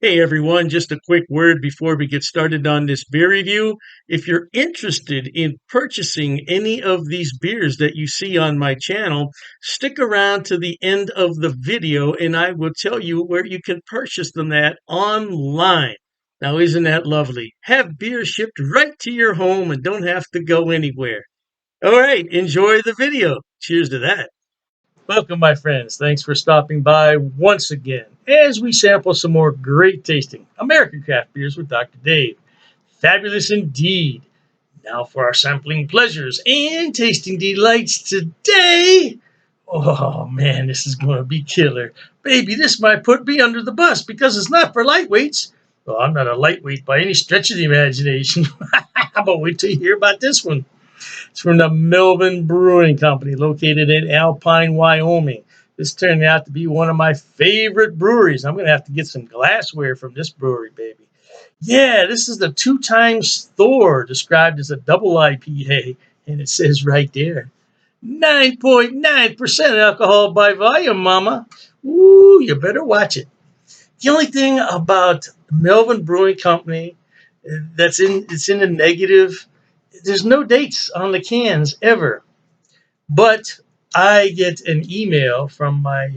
Hey everyone, just a quick word before we get started on this beer review. If you're interested in purchasing any of these beers that you see on my channel, stick around to the end of the video and I will tell you where you can purchase them at online. Now, isn't that lovely? Have beer shipped right to your home and don't have to go anywhere. All right, enjoy the video. Cheers to that. Welcome, my friends. Thanks for stopping by once again as we sample some more great tasting American craft beers with Dr. Dave. Fabulous indeed. Now for our sampling pleasures and tasting delights today. Oh man, this is going to be killer. Baby, this might put me under the bus because it's not for lightweights. Well, I'm not a lightweight by any stretch of the imagination. But wait till you hear about this one. It's from the Melvin Brewing Company, located in Alpine, Wyoming. This turned out to be one of my favorite breweries. I'm going to have to get some glassware from this brewery, baby. Yeah, this is the 2 times Thor, described as a double IPA, and it says right there, 9.9% alcohol by volume, mama. Ooh, you better watch it. The only thing about Melvin Brewing Company it's in the negative. There's no dates on the cans ever, but I get an email from my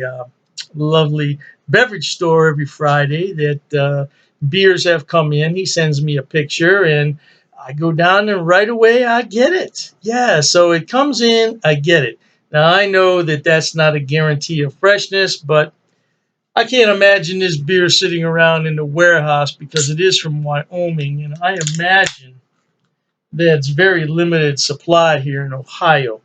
lovely beverage store every Friday that beers have come in. He sends me a picture and I go down and right away I get it. Yeah, so it comes in, I get it. Now I know that that's not a guarantee of freshness, but I can't imagine this beer sitting around in the warehouse because it is from Wyoming, and I imagine that's very limited supply here in Ohio.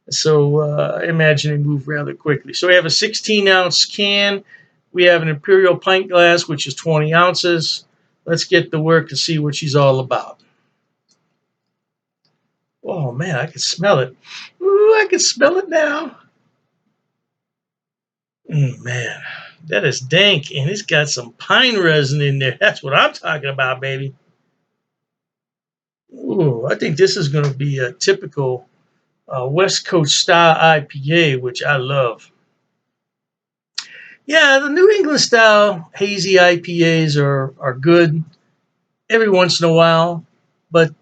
So I imagine they move rather quickly. So we have a 16-ounce can. We have an Imperial pint glass, which is 20 ounces. Let's get to work to see what she's all about. Oh, man, I can smell it. Ooh, I can smell it now. Man, that is dank, and it's got some pine resin in there. That's what I'm talking about, baby. Ooh, I think this is going to be a typical West Coast style IPA, which I love. Yeah, the New England style hazy IPAs are good every once in a while. But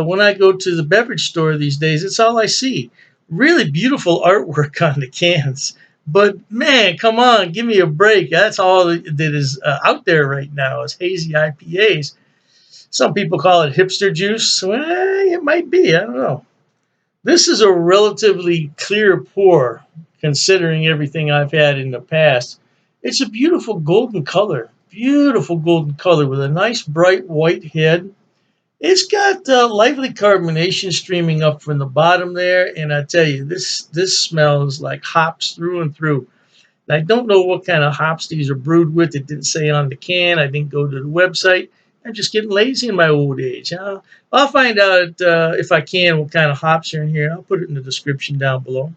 when I go to the beverage store these days, it's all I see. Really beautiful artwork on the cans. But man, come on, give me a break. That's all that is out there right now is hazy IPAs. Some people call it hipster juice. Well, it might be. I don't know. This is a relatively clear pour, considering everything I've had in the past. It's a beautiful golden color with a nice bright white head. It's got lively carbonation streaming up from the bottom there, and I tell you, this smells like hops through and through. I don't know what kind of hops these are brewed with. It didn't say on the can. I didn't go to the website. I'm just getting lazy in my old age. I'll find out if I can what kind of hops are in here. I'll put it in the description down below.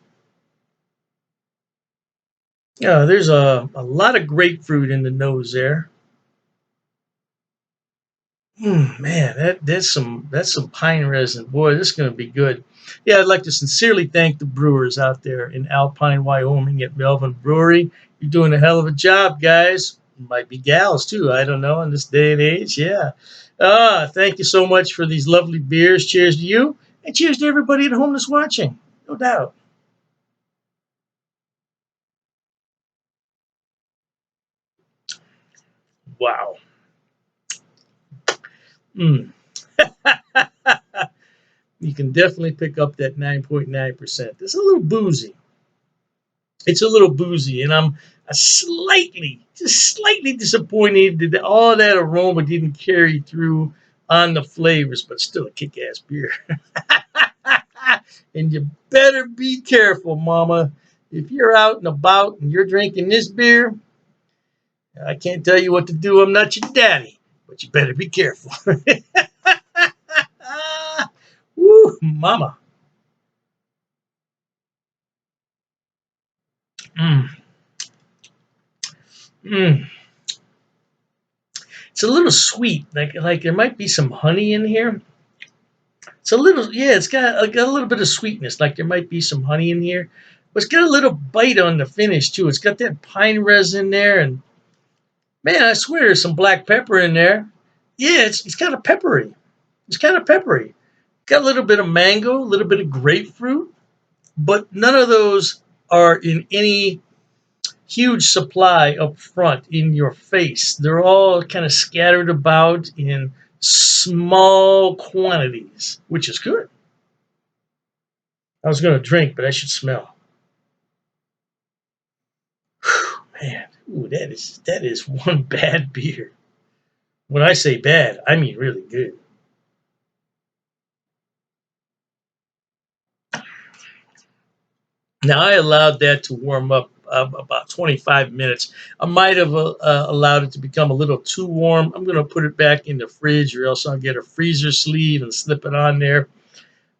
Yeah, there's a lot of grapefruit in the nose there. Man, that's some pine resin. Boy, this is going to be good. Yeah, I'd like to sincerely thank the brewers out there in Alpine, Wyoming at Melvin Brewery. You're doing a hell of a job, guys. Might be gals too. I don't know in this day and age. Yeah. Thank you so much for these lovely beers. Cheers to you, and cheers to everybody at home that's watching. No doubt. Wow. Mm. You can definitely pick up that 9.9%. It's a little boozy. It's a little boozy, and I'm just slightly disappointed that all that aroma didn't carry through on the flavors, but still a kick-ass beer. And you better be careful, mama. If you're out and about and you're drinking this beer, I can't tell you what to do. I'm not your daddy, but you better be careful. Woo, mama. Mm, mm. It's a little sweet, like there might be some honey in here. It's a little, yeah, got a little bit of sweetness, like there might be some honey in here. But it's got a little bite on the finish too. It's got that pine resin there, and Man, I swear there's some black pepper in there. Yeah, it's kind of peppery. It's kind of peppery. Got a little bit of mango, a little bit of grapefruit, but none of those are in any huge supply up front in your face. They're all kind of scattered about in small quantities, which is good. I was going to drink, but I should smell. Whew, man, ooh, that is one bad beer. When I say bad, I mean really good. Now I allowed that to warm up about 25 minutes. I might have allowed it to become a little too warm. I'm going to put it back in the fridge, or else I'll get a freezer sleeve and slip it on there.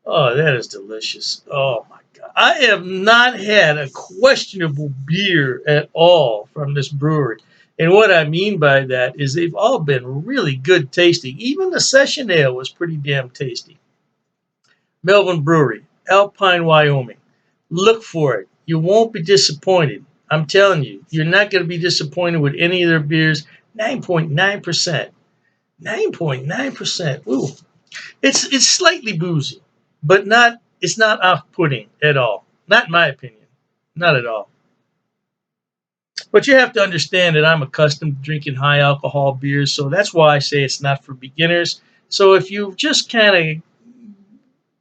Oh, that is delicious. Oh my God. I have not had a questionable beer at all from this brewery. And what I mean by that is they've all been really good tasting. Even the session ale was pretty damn tasty. Melvin Brewery, Alpine, Wyoming. Look for it. You won't be disappointed. I'm telling you, you're not going to be disappointed with any of their beers. 9.9%. 9.9%. Ooh. It's slightly boozy, but not it's not off-putting at all. Not in my opinion. Not at all. But you have to understand that I'm accustomed to drinking high alcohol beers, so that's why I say it's not for beginners. So if you've just kind of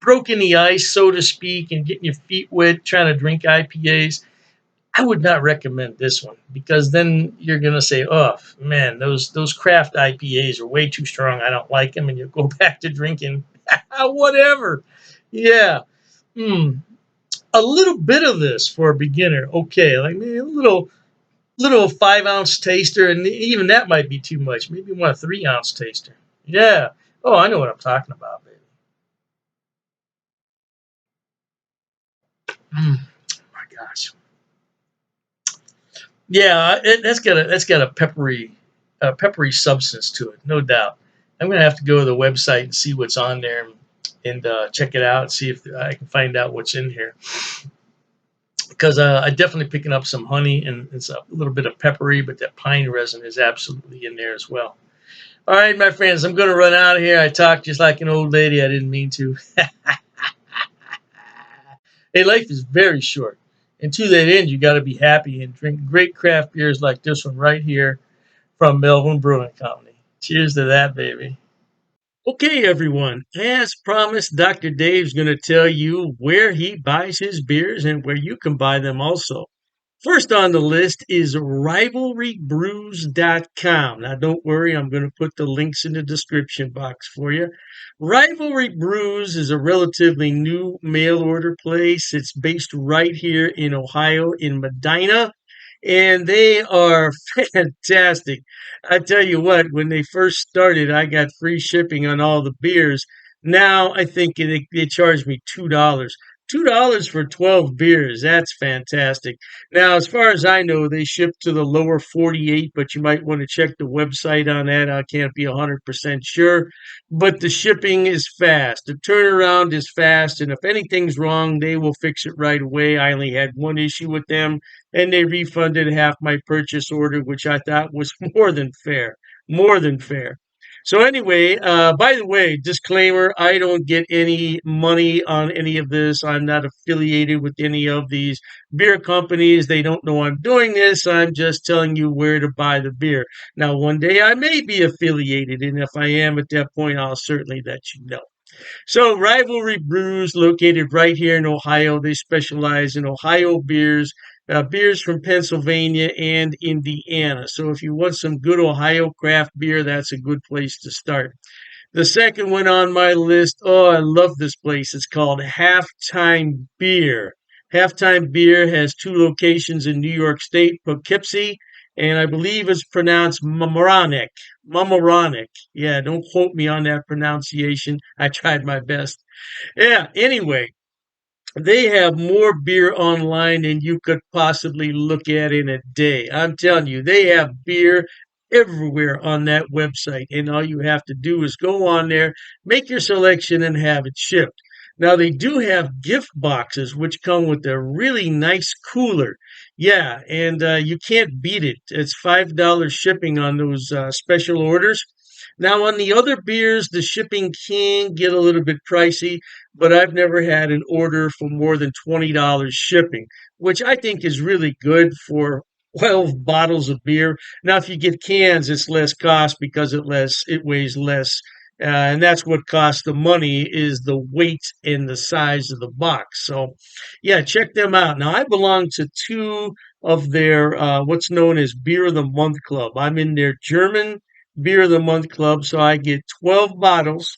broken the ice, so to speak, and getting your feet wet trying to drink IPAs, I would not recommend this one because then you're gonna say, "Oh man, those craft IPAs are way too strong. I don't like them," and you go back to drinking whatever. Yeah, mm, a little bit of this for a beginner, okay. Like maybe a little 5 ounce taster, and even that might be too much. Maybe you want a 3 ounce taster. Yeah. Oh, I know what I'm talking about, baby. My gosh. Yeah, that's got a peppery substance to it, no doubt. I'm gonna have to go to the website and see what's on there and check it out and see if I can find out what's in here because I definitely picking up some honey and it's a little bit of peppery, but that pine resin is absolutely in there as well. All right, my friends, I'm gonna run out of here. I talked just like an old lady. I didn't mean to. Hey, life is very short. And to that end, you got to be happy and drink great craft beers like this one right here from Melvin Brewing Company. Cheers to that, baby. Okay, everyone. As promised, Dr. Dave's going to tell you where he buys his beers and where you can buy them also. First on the list is rivalrybrews.com. Now, don't worry, I'm going to put the links in the description box for you. Rivalry Brews is a relatively new mail order place. It's based right here in Ohio, in Medina, and they are fantastic. I tell you what, when they first started, I got free shipping on all the beers. Now I think they charge me $2. $2 for 12 beers. That's fantastic. Now, as far as I know, they ship to the lower 48, but you might want to check the website on that. I can't be 100% sure. But the shipping is fast. The turnaround is fast. And if anything's wrong, they will fix it right away. I only had one issue with them, and they refunded half my purchase order, which I thought was more than fair. More than fair. So anyway, by the way, disclaimer, I don't get any money on any of this. I'm not affiliated with any of these beer companies. They don't know I'm doing this. I'm just telling you where to buy the beer. Now, one day I may be affiliated, and if I am at that point, I'll certainly let you know. So, Rivalry Brews, located right here in Ohio, they specialize in Ohio beers, beers from Pennsylvania and Indiana. So, if you want some good Ohio craft beer, that's a good place to start. The second one on my list, oh, I love this place. It's called Halftime Beer. Halftime Beer has two locations in New York State, Poughkeepsie, and I believe it's pronounced Mamaroneck. Mamaroneck. Yeah, don't quote me on that pronunciation. I tried my best. Yeah, anyway, they have more beer online than you could possibly look at in a day. I'm telling you, they have beer everywhere on that website. And all you have to do is go on there, make your selection, and have it shipped. Now they do have gift boxes which come with a really nice cooler. Yeah, and you can't beat it. It's $5 shipping on those special orders. Now on the other beers, the shipping can get a little bit pricey, but I've never had an order for more than $20 shipping, which I think is really good for 12 bottles of beer. Now, if you get cans, it's less cost because it weighs less. And that's what costs the money is the weight and the size of the box. So, yeah, check them out. Now, I belong to two of their what's known as Beer of the Month Club. I'm in their German Beer of the Month Club, so I get 12 bottles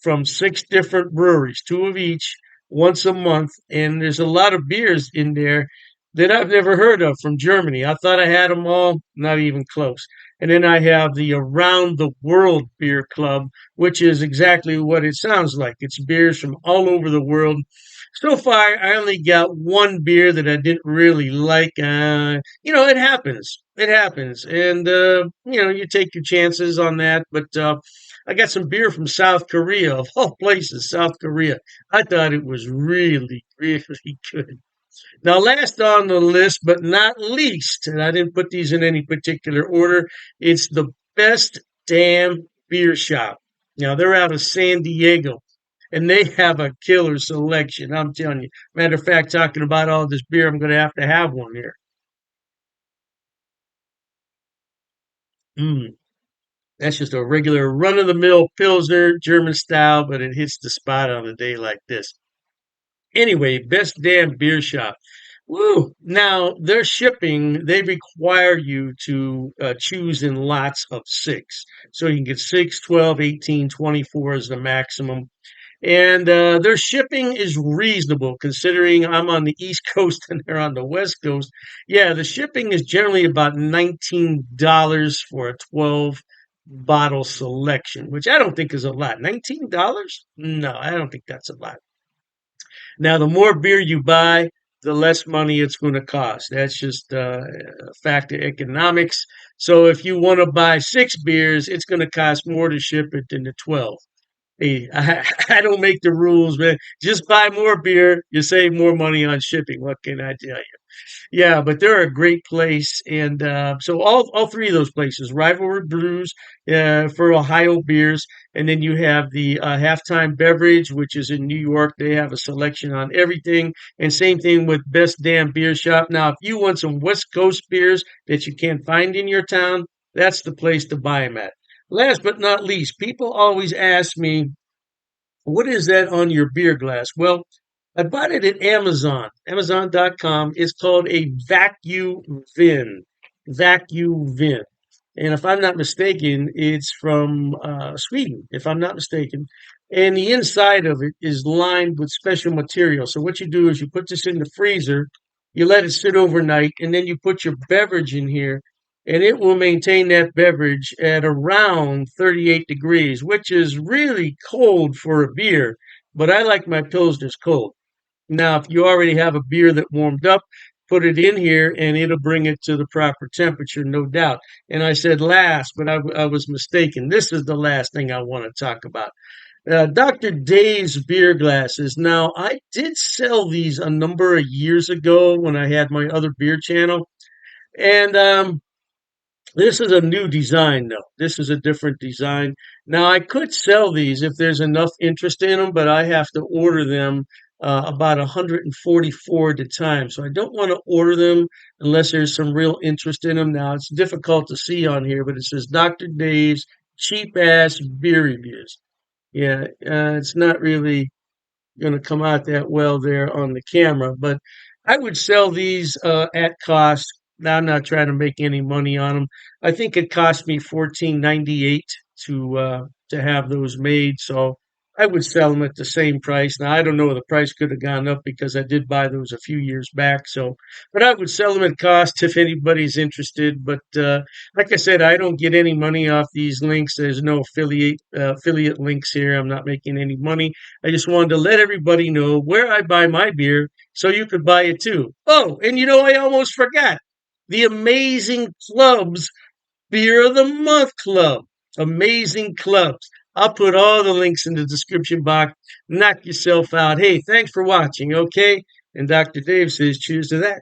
from six different breweries, two of each, once a month. And there's a lot of beers in there that I've never heard of from Germany. I thought I had them all, not even close. And then I have the Around the World Beer Club, which is exactly what it sounds like. It's beers from all over the world. So far, I only got one beer that I didn't really like. It happens. It happens. And, you take your chances on that. But I got some beer from South Korea, of all places, South Korea. I thought it was really, really good. Now, last on the list, but not least, and I didn't put these in any particular order, it's the Best Damn Beer Shop. Now, they're out of San Diego, and they have a killer selection. I'm telling you. Matter of fact, talking about all this beer, I'm going to have one here. Mm, that's just a regular run of the mill Pilsner, German style, but it hits the spot on a day like this. Anyway, Best Damn Beer Shop. Woo! Now, their shipping, they require you to choose in lots of six. So you can get 6, 12, 18, 24 is the maximum. And their shipping is reasonable considering I'm on the East Coast and they're on the West Coast. Yeah, the shipping is generally about $19 for a 12 bottle selection, which I don't think is a lot. $19? No, I don't think that's a lot. Now, the more beer you buy, the less money it's going to cost. That's just a fact of economics. So if you want to buy six beers, it's going to cost more to ship it than the 12. Hey, I don't make the rules, man. Just buy more beer. You save more money on shipping. What can I tell you? Yeah, but they're a great place, and so all three of those places, Rivalry Brews for Ohio beers, and then you have the Halftime Beverage, which is in New York. They have a selection on everything, and same thing with Best Damn Beer Shop. Now, if you want some West Coast beers that you can't find in your town, that's the place to buy them at. Last but not least, people always ask me what is that on your beer glass? Well, I bought it at Amazon, Amazon.com. It's called a vacuum vin. Vacuum vin. And if I'm not mistaken, it's from Sweden, if I'm not mistaken. And the inside of it is lined with special material. So what you do is you put this in the freezer, you let it sit overnight, and then you put your beverage in here, and it will maintain that beverage at around 38 degrees, which is really cold for a beer. But I like my pilsners cold. Now, if you already have a beer that warmed up, put it in here and it'll bring it to the proper temperature, no doubt. And I said last, but I was mistaken. This is the last thing I want to talk about. Dr. Dave's beer glasses. Now, I did sell these a number of years ago when I had my other beer channel. And this is a new design, though. This is a different design. Now, I could sell these if there's enough interest in them, but I have to order them about 144 at a time. So I don't want to order them unless there's some real interest in them. Now, it's difficult to see on here, but it says Dr. Dave's cheap ass beer reviews. Yeah, it's not really going to come out that well there on the camera. But I would sell these at cost. Now I'm not trying to make any money on them. I think it cost me 14.98 to have those made. So I would sell them at the same price. Now I don't know, the price could have gone up because I did buy those a few years back. So, but I would sell them at cost if anybody's interested. But like I said, I don't get any money off these links. There's no affiliate links here. I'm not making any money. I just wanted to let everybody know where I buy my beer so you could buy it too. Oh, and I almost forgot the Amazing Clubs Beer of the Month Club. Amazing Clubs. I'll put all the links in the description box. Knock yourself out. Hey, thanks for watching, okay? And Dr. Dave says, cheers to that.